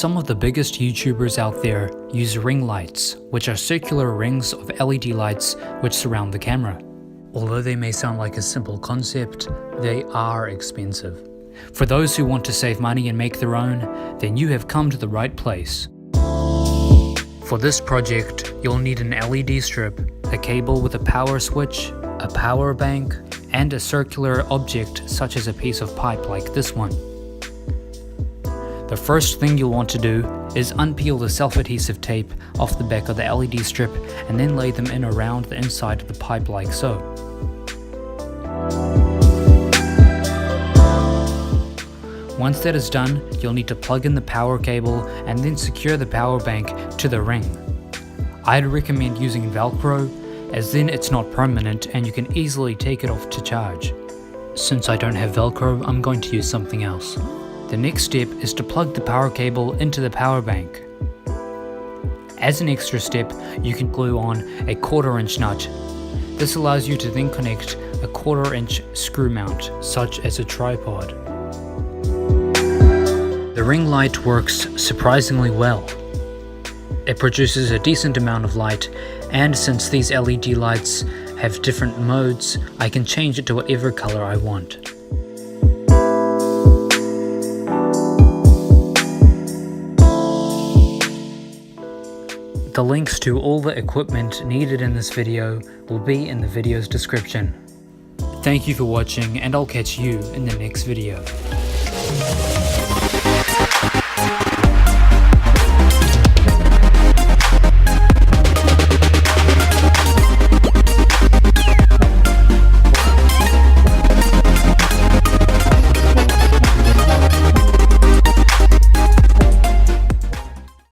Some of the biggest YouTubers out there use ring lights, which are circular rings of LED lights which surround the camera. Although they may sound like a simple concept, they are expensive. For those who want to save money and make their own, then you have come to the right place. For this project, you'll need an LED strip, a cable with a power switch, a power bank, and a circular object such as a piece of pipe like this one. The first thing you'll want to do is unpeel the self-adhesive tape off the back of the LED strip and then lay them in around the inside of the pipe like so. Once that is done, you'll need to plug in the power cable and then secure the power bank to the ring. I'd recommend using Velcro, as then it's not permanent and you can easily take it off to charge. Since I don't have Velcro, I'm going to use something else. The next step is to plug the power cable into the power bank. As an extra step, you can glue on a 1/4 inch nut. This allows you to then connect a 1/4 inch screw mount, such as a tripod. The ring light works surprisingly well. It produces a decent amount of light, and since these LED lights have different modes, I can change it to whatever color I want. The links to all the equipment needed in this video will be in the video's description. Thank you for watching, and I'll catch you in the next video.